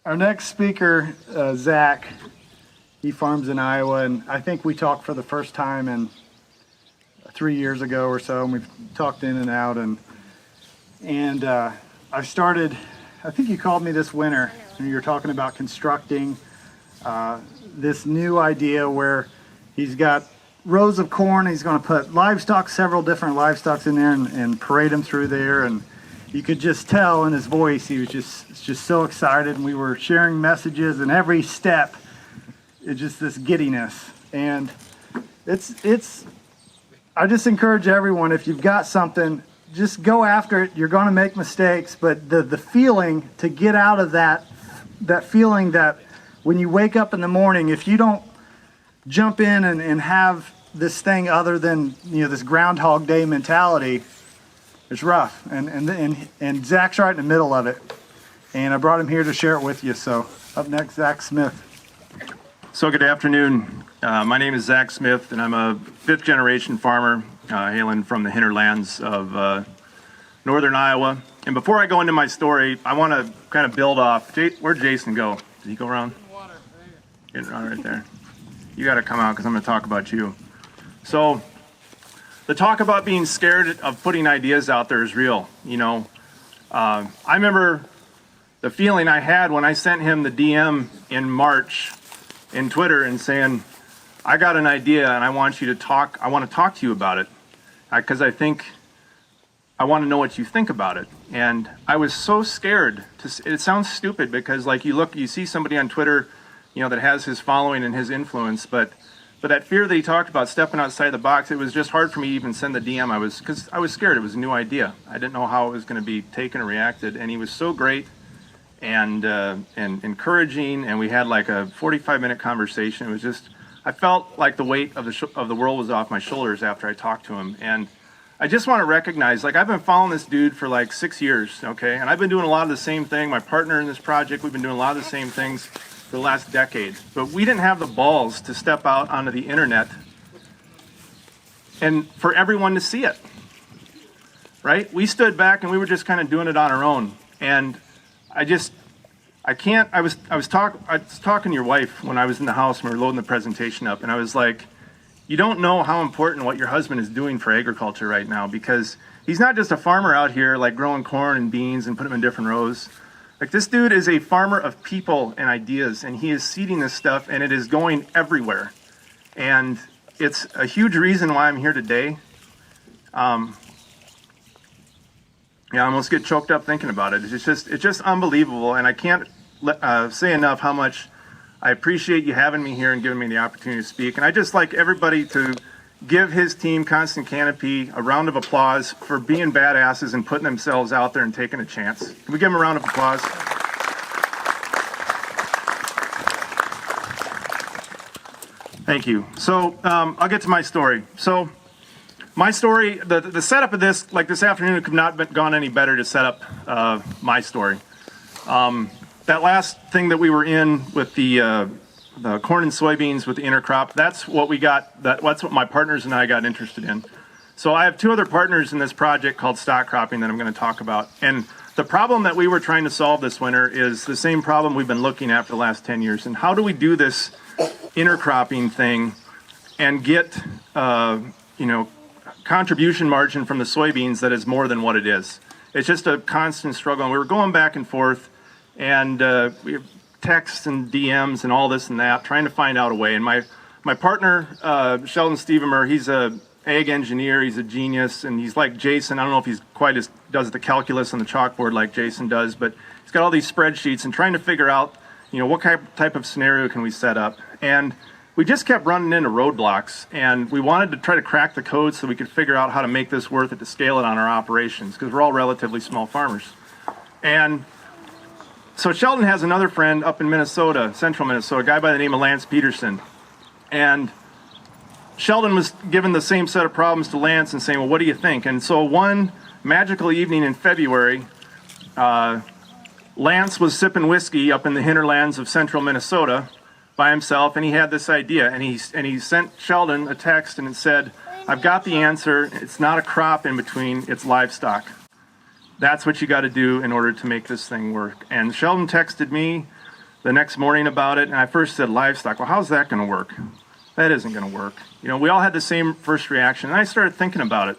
Our next speaker, Zack, he farms in Iowa, and I think we talked for the first time in 3 years ago or so, and we've talked in and out, and I think you called me this winter, and you were talking about constructing this new idea where he's got rows of corn. He's going to put livestock, several different livestock in there, and parade them through there. And you could just tell in his voice he was just so excited. And we were sharing messages, and every step is just this giddiness. And I just encourage everyone, if you've got something, just go after it. You're going to make mistakes, but the feeling to get out of that feeling that when you wake up in the morning, if you don't jump in and have this thing other than, this Groundhog Day mentality, it's rough. And Zack's right in the middle of it. And I brought him here to share it with you. So up next, Zack Smith. So good afternoon. My name is Zack Smith, and I'm a fifth-generation farmer hailing from the hinterlands of northern Iowa. And before I go into my story, I want to kind of build off. Where'd Jason go? Did he go around? Getting around right there. You got to come out because I'm going to talk about you. So the talk about being scared of putting ideas out there is real. I remember the feeling I had when I sent him the DM in March in Twitter and saying, I got an idea and I want to talk to you about it because I think I want to know what you think about it. And I was so scared. It sounds stupid because you see somebody on Twitter, that has his following and his influence, but that fear that he talked about, stepping outside the box, it was just hard for me to even send the DM. Because I was scared. It was a new idea. I didn't know how it was going to be taken or reacted. And he was so great and encouraging. And we had like a 45-minute conversation. It was just, I felt like the weight of the world was off my shoulders after I talked to him. And I just want to recognize, I've been following this dude for 6 years, okay? And I've been doing a lot of the same thing. My partner in this project, we've been doing a lot of the same things for the last decade. But we didn't have the balls to step out onto the internet and for everyone to see it, right? We stood back and we were just kind of doing it on our own. And I was talking to your wife when I was in the house and we were loading the presentation up, and I was like, you don't know how important what your husband is doing for agriculture right now, because he's not just a farmer out here growing corn and beans and putting them in different rows. This dude is a farmer of people and ideas, and he is seeding this stuff, and it is going everywhere. And it's a huge reason why I'm here today. I almost get choked up thinking about it. It's just unbelievable, and I can't say enough how much I appreciate you having me here and giving me the opportunity to speak. And I just like everybody to give his team, Constant Canopy, a round of applause for being badasses and putting themselves out there and taking a chance. Can we give them a round of applause? Thank you. So I'll get to my story. So my story, the setup of this, this afternoon, could not have gone any better to set up my story. That last thing that we were in with the corn and soybeans with the intercrop, that's what we got. That's what my partners and I got interested in. So I have two other partners in this project called stock cropping that I'm going to talk about. And the problem that we were trying to solve this winter is the same problem we've been looking at for the last 10 years. And how do we do this intercropping thing and get contribution margin from the soybeans that is more than what it is? It's just a constant struggle. And we were going back and forth. And we have texts and DMs and all this and that, trying to find out a way. And my partner, Sheldon Stevenmer, he's a ag engineer. He's a genius, and he's like Jason. I don't know if he's quite as does the calculus on the chalkboard like Jason does, but he's got all these spreadsheets and trying to figure out, what type of scenario can we set up. And we just kept running into roadblocks, and we wanted to try to crack the code so we could figure out how to make this worth it to scale it on our operations, because we're all relatively small farmers. And so Sheldon has another friend up in Minnesota, central Minnesota, a guy by the name of Lance Peterson. And Sheldon was given the same set of problems to Lance and saying, well, what do you think? And so one magical evening in February, Lance was sipping whiskey up in the hinterlands of central Minnesota by himself, and he had this idea. And he sent Sheldon a text, and it said, I've got the answer. It's not a crop in between, it's livestock. That's what you got to do in order to make this thing work. And Sheldon texted me the next morning about it, and I first said livestock. Well, how's that going to work? That isn't going to work. We all had the same first reaction, and I started thinking about it.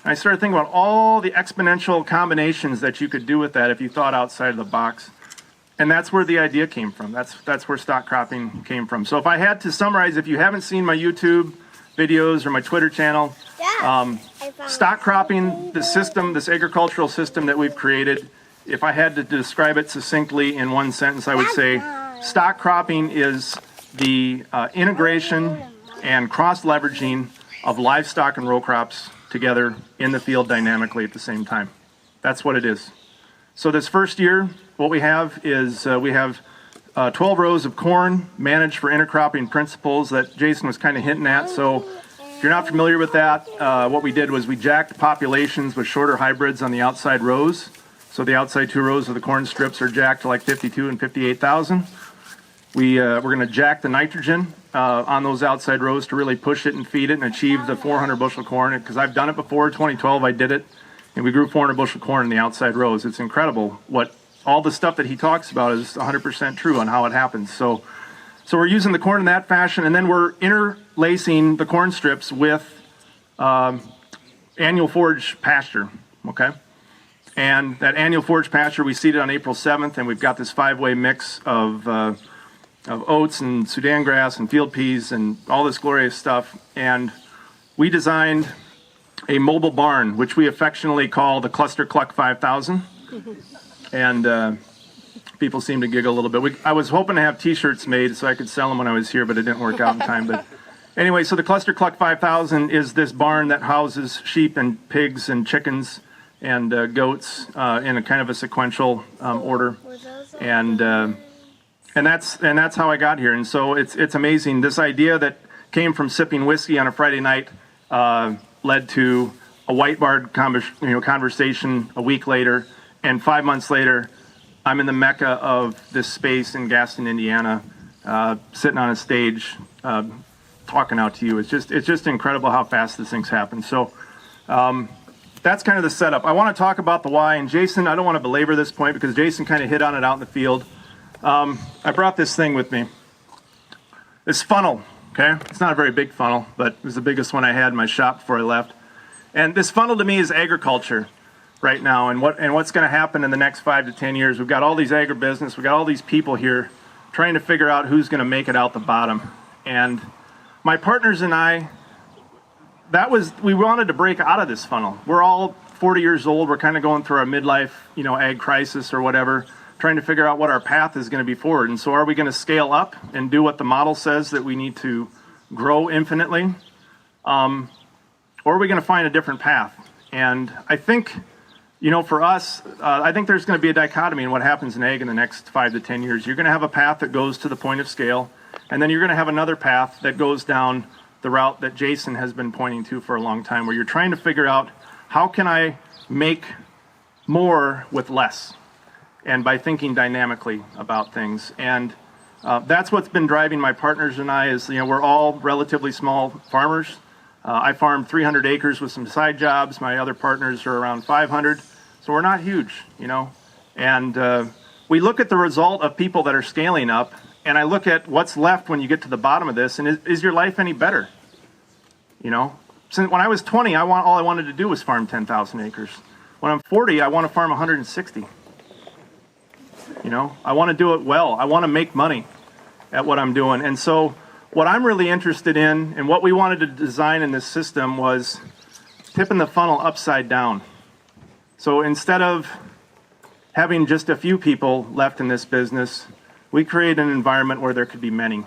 And I started thinking about all the exponential combinations that you could do with that if you thought outside of the box. And that's where the idea came from. That's where stock cropping came from. So if I had to summarize, if you haven't seen my YouTube videos or my Twitter channel, stock cropping, the system, this agricultural system that we've created, if I had to describe it succinctly in one sentence, I would say stock cropping is the integration and cross-leveraging of livestock and row crops together in the field dynamically at the same time. That's what it is. So this first year, what we have is we have 12 rows of corn managed for intercropping principles that Jason was kind of hinting at. So if you're not familiar with that, what we did was we jacked populations with shorter hybrids on the outside rows. So the outside 2 rows of the corn strips are jacked to like 52 and 58,000. We're going to jack the nitrogen on those outside rows to really push it and feed it and achieve the 400 bushel corn. Because I've done it before, 2012 I did it, and we grew 400 bushel corn in the outside rows. It's incredible what all the stuff that he talks about is 100% true on how it happens. So we're using the corn in that fashion, and then we're interlacing the corn strips with annual forage pasture, okay? And that annual forage pasture we seeded on April 7th, and we've got this 5-way mix of oats and Sudan grass and field peas and all this glorious stuff. And we designed a mobile barn, which we affectionately call the Cluster Cluck 5000. And people seem to giggle a little bit. I was hoping to have t-shirts made so I could sell them when I was here, but it didn't work out in time. But anyway, so the Cluster Cluck 5000 is this barn that houses sheep and pigs and chickens and goats in a kind of a sequential order. And that's how I got here. And so it's amazing. This idea that came from sipping whiskey on a Friday night led to a whiteboard conversation a week later, and 5 months later, I'm in the mecca of this space in Gaston, Indiana, sitting on a stage talking out to you. It's just incredible how fast this thing's happened. So that's kind of the setup. I want to talk about the why, and Jason, I don't want to belabor this point because Jason kind of hit on it out in the field. I brought this thing with me. This funnel, okay? It's not a very big funnel, but it was the biggest one I had in my shop before I left. And this funnel to me is agriculture right now, and what's going to happen in the next 5 to 10 years. We've got all these agribusiness, we've got all these people here trying to figure out who's going to make it out the bottom. And my partners and I, we wanted to break out of this funnel. We're all 40 years old. We're kind of going through our midlife, ag crisis or whatever, trying to figure out what our path is going to be forward. And so are we going to scale up and do what the model says that we need to grow infinitely? Or are we going to find a different path? And I think, for us, I think there's going to be a dichotomy in what happens in ag in the next 5 to 10 years. You're going to have a path that goes to the point of scale, and then you're going to have another path that goes down the route that Jason has been pointing to for a long time, where you're trying to figure out, how can I make more with less? And by thinking dynamically about things. And that's what's been driving my partners and I is, we're all relatively small farmers. I farm 300 acres with some side jobs. My other partners are around 500. So we're not huge, And we look at the result of people that are scaling up, and I look at what's left when you get to the bottom of this, and is your life any better? Since when I was 20, all I wanted to do was farm 10,000 acres. When I'm 40, I want to farm 160. I want to do it well. I want to make money at what I'm doing. And so what I'm really interested in and what we wanted to design in this system was tipping the funnel upside down. So instead of having just a few people left in this business, we create an environment where there could be many,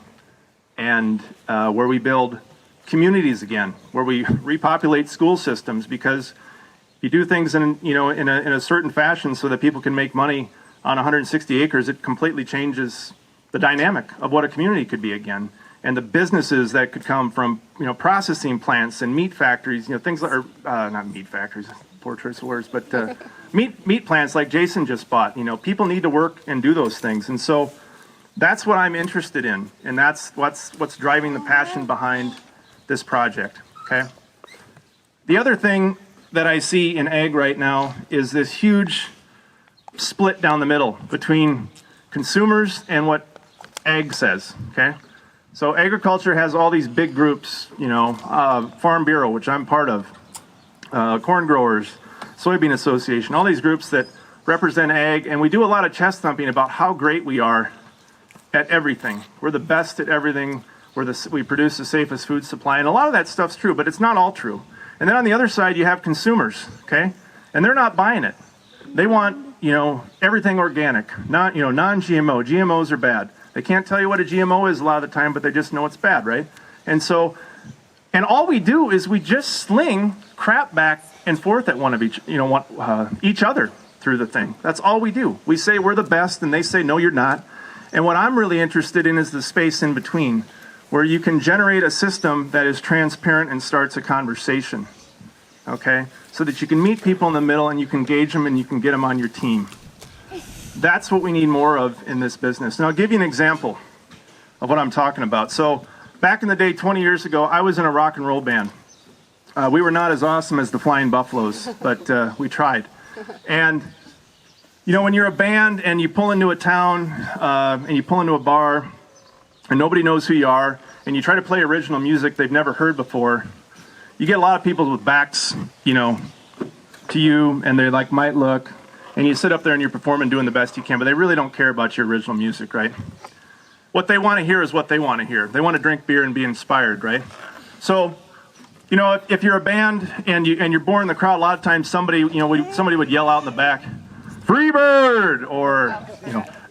and where we build communities again, where we repopulate school systems, because if you do things in a certain fashion so that people can make money on 160 acres, it completely changes the dynamic of what a community could be again. And the businesses that could come from, processing plants and meat factories, things like, not meat factories, poor choice of words, but meat plants like Jason just bought. People need to work and do those things. And so that's what I'm interested in. And that's what's driving the passion behind this project, okay? The other thing that I see in ag right now is this huge split down the middle between consumers and what ag says, okay? So agriculture has all these big groups, Farm Bureau, which I'm part of, corn growers, soybean association, all these groups that represent ag, and we do a lot of chest thumping about how great we are at everything. We're the best at everything. We produce the safest food supply, and a lot of that stuff's true, but it's not all true. And then on the other side, you have consumers, okay? And they're not buying it. They want, everything organic, non-GMO. GMOs are bad. They can't tell you what a GMO is a lot of the time, but they just know it's bad, right? And all we do is we just sling crap back and forth at each other through the thing. That's all we do. We say we're the best, and they say, no, you're not. And what I'm really interested in is the space in between, where you can generate a system that is transparent and starts a conversation, okay? So that you can meet people in the middle and you can engage them and you can get them on your team. That's what we need more of in this business. And I'll give you an example of what I'm talking about. So back in the day, 20 years ago, I was in a rock and roll band. We were not as awesome as the Flying Buffaloes, but we tried. And when you're a band and you pull into a town and you pull into a bar and nobody knows who you are, and you try to play original music they've never heard before, you get a lot of people with backs, to you, and they might look, and you sit up there and you're performing, doing the best you can, but they really don't care about your original music, right? What they want to hear is what they want to hear. They want to drink beer and be inspired, right? So, if you're a band and you're born in the crowd, a lot of times somebody would yell out in the back, "Freebird!" or,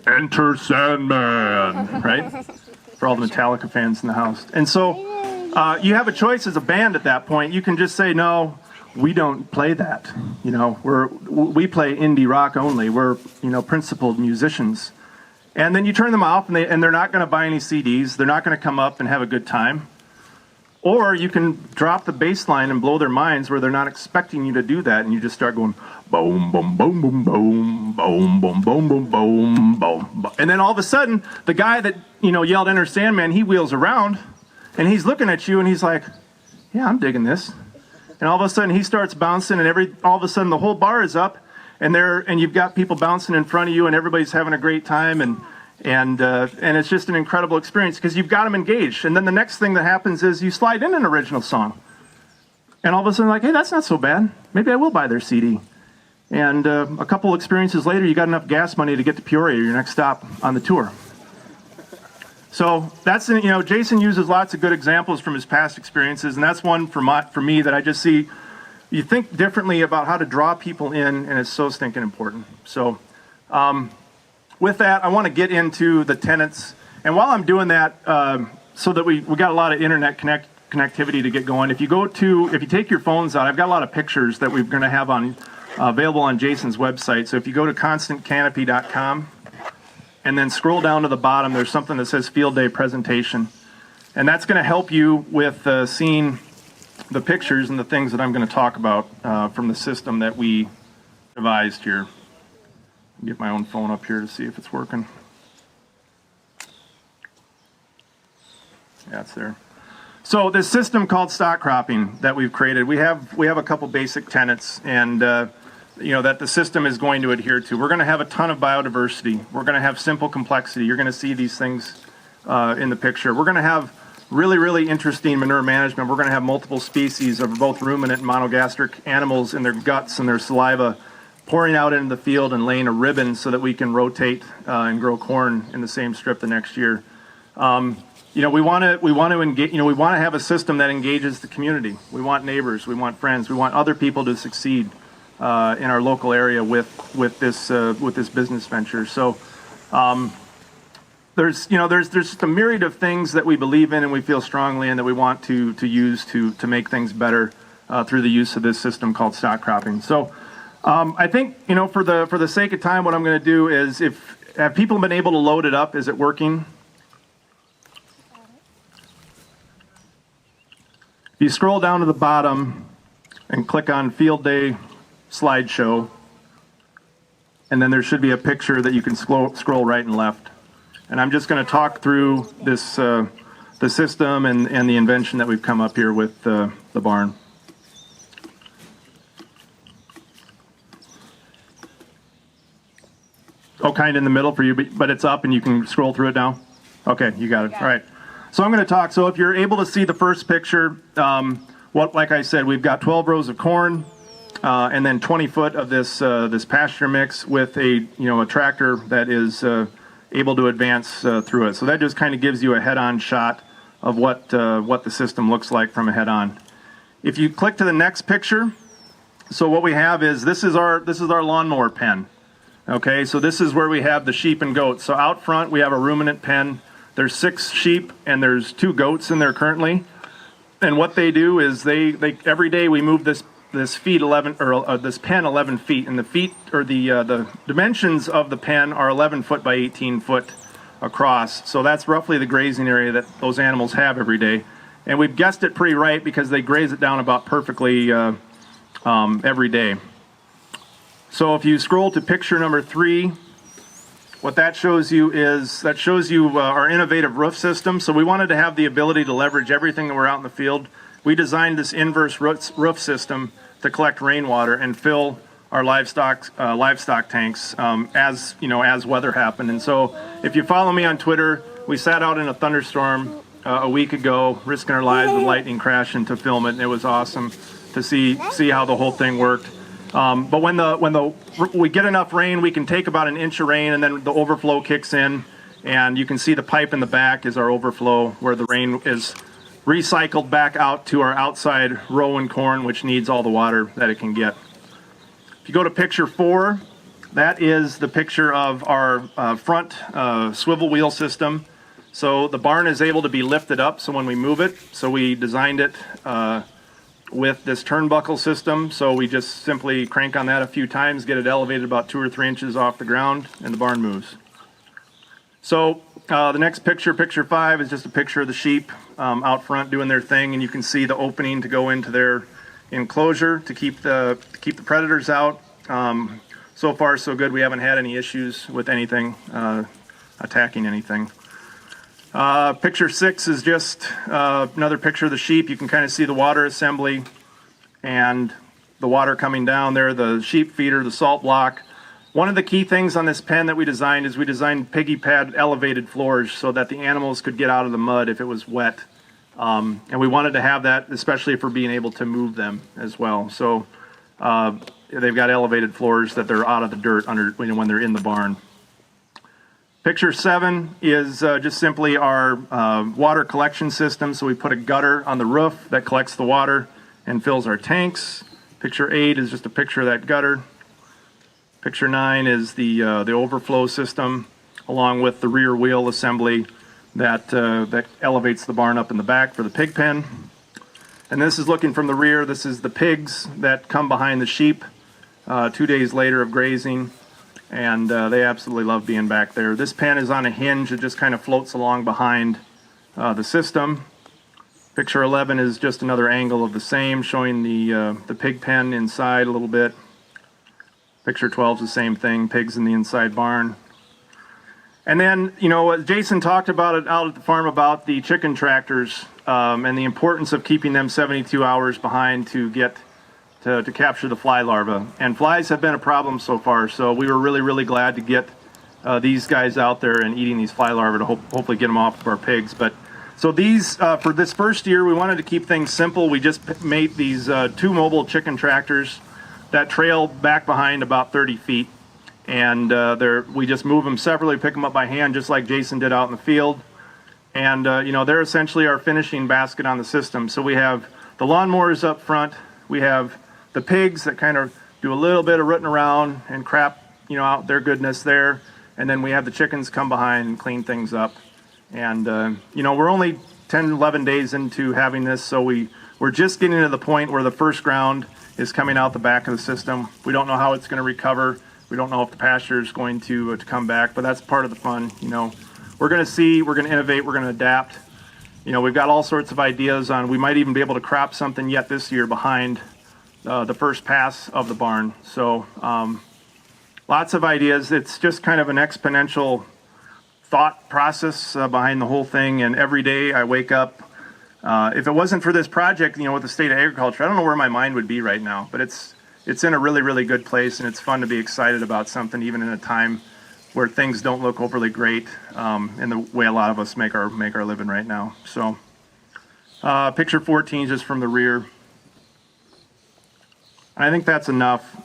"Enter Sandman," right? For all the Metallica fans in the house. And so you have a choice as a band at that point. You can just say, no, we don't play that. We play indie rock only. We're, principled musicians. And then you turn them off, and they're not going to buy any CDs. They're not going to come up and have a good time. Or you can drop the bass line and blow their minds where they're not expecting you to do that, and you just start going boom, boom, boom, boom, boom, boom, boom, boom, boom, boom, boom. And then all of a sudden, the guy that, yelled "Enter Sandman," he wheels around, and he's looking at you, and he's like, yeah, I'm digging this. And all of a sudden, he starts bouncing, and all of a sudden, the whole bar is up, and you've got people bouncing in front of you, and everybody's having a great time, and it's just an incredible experience because you've got them engaged. And then the next thing that happens is you slide in an original song. And all of a sudden, hey, that's not so bad. Maybe I will buy their CD. And a couple experiences later, you got enough gas money to get to Peoria, your next stop on the tour. So that's, Jason uses lots of good examples from his past experiences, and that's one for me that I just see. You think differently about how to draw people in, and it's so stinking important. So with that, I want to get into the tenets. And while I'm doing that, so that we got a lot of internet connectivity to get going. If you take your phones out, I've got a lot of pictures that we're going to have available on Jason's website. So if you go to constantcanopy.com and then scroll down to the bottom, there's something that says Field Day Presentation. And that's going to help you with seeing the pictures and the things that I'm going to talk about from the system that we devised here. Get my own phone up here to see if it's working. Yeah, it's there. So this system called stock cropping that we've created, we have a couple basic tenets, and that the system is going to adhere to. We're going to have a ton of biodiversity. We're going to have simple complexity. You're going to see these things in the picture. We're going to have really, really interesting manure management. We're going to have multiple species of both ruminant and monogastric animals in their guts and their saliva pouring out into the field and laying a ribbon so that we can rotate and grow corn in the same strip the next year. We want to engage. We want to have a system that engages the community. We want neighbors. We want friends. We want other people to succeed in our local area with this business venture. So there's just a myriad of things that we believe in and we feel strongly in that we want to use to make things better through the use of this system called stock cropping. So. I think, for the sake of time, what I'm going to do is, have people been able to load it up? Is it working? If you scroll down to the bottom and click on Field Day Slideshow, and then there should be a picture that you can scroll right and left. And I'm just going to talk through this the system and the invention that we've come up here with the barn. kind of in the middle for you, but it's up and you can scroll through it now. Okay, you got it. All right. So I'm going to talk. So if you're able to see the first picture, like I said, we've got 12 rows of corn, and then 20 foot of this pasture mix with a tractor that is able to advance through it. So that just kind of gives you a head-on shot of what the system looks like from a head-on. If you click to the next picture, so what we have is this is our lawnmower pen. Okay, so this is where we have the sheep and goats. So out front we have a ruminant pen. There's 6 sheep and there's 2 goats in there currently. And what they do is they every day we move this feet 11 or this pen 11 feet, and the feet or the dimensions of the pen are 11 foot by 18 foot across. So that's roughly the grazing area that those animals have every day. And we've guessed it pretty right because they graze it down about perfectly every day. So if you scroll to picture number 3, what that shows you is our innovative roof system. So we wanted to have the ability to leverage everything that we're out in the field. We designed this inverse roof system to collect rainwater and fill our livestock tanks as weather happened. And so if you follow me on Twitter, we sat out in a thunderstorm a week ago, risking our lives with lightning crashing to film it. And it was awesome to see how the whole thing worked. But when we get enough rain, we can take about an inch of rain, and then the overflow kicks in, and you can see the pipe in the back is our overflow, where the rain is recycled back out to our outside row and corn, which needs all the water that it can get. If you go to picture 4, that is the picture of our front swivel wheel system. So the barn is able to be lifted up, so when we move it, so we designed it with this turnbuckle system. So we just simply crank on that a few times, get it elevated about 2 or 3 inches off the ground, and the barn moves. So the next picture, picture 5, is just a picture of the sheep out front doing their thing, and you can see the opening to go into their enclosure to keep the predators out. So far so good. We haven't had any issues with anything attacking anything. Picture 6 is just another picture of the sheep. You can kind of see the water assembly and the water coming down there, the sheep feeder, the salt block. One of the key things on this pen that we designed is we designed piggy pad elevated floors so that the animals could get out of the mud if it was wet. And we wanted to have that, especially for being able to move them as well. So they've got elevated floors that they're out of the dirt under when they're in the barn. Picture 7 is just simply our water collection system. So we put a gutter on the roof that collects the water and fills our tanks. Picture 8 is just a picture of that gutter. Picture 9 is the overflow system, along with the rear wheel assembly that elevates the barn up in the back for the pig pen. And this is looking from the rear. This is the pigs that come behind the sheep 2 days later of grazing. And they absolutely love being back there. This pen is on a hinge. It just kind of floats along behind the system. Picture 11 is just another angle of the same, showing the pig pen inside a little bit. Picture 12 is the same thing, pigs in the inside barn. And then, Jason talked about it out at the farm about the chicken tractors and the importance of keeping them 72 hours behind to get to capture the fly larvae. And flies have been a problem so far, so we were really, really glad to get these guys out there and eating these fly larvae to hopefully get them off of our pigs. But so these, for this first year, we wanted to keep things simple. We just made these 2 mobile chicken tractors that trail back behind about 30 feet. And we just move them separately, pick them up by hand, just like Jason did out in the field. And, they're essentially our finishing basket on the system. So we have the lawnmowers up front. We have the pigs that kind of do a little bit of rooting around and crap, out their goodness there. And then we have the chickens come behind and clean things up. And, we're only 10, 11 days into having this, so we're just getting to the point where the first ground is coming out the back of the system. We don't know how it's going to recover. We don't know if the pasture is going to come back, but that's part of the fun. We're going to see, we're going to innovate, we're going to adapt. We've got all sorts of ideas on, we might even be able to crop something yet this year behind the first pass of the barn. So lots of ideas. It's just kind of an exponential thought process behind the whole thing. And every day I wake up, if it wasn't for this project, with the state of agriculture, I don't know where my mind would be right now, but it's in a really, really good place, and it's fun to be excited about something even in a time where things don't look overly great in the way a lot of us make our living right now. So picture 14 just from the rear. I think that's enough.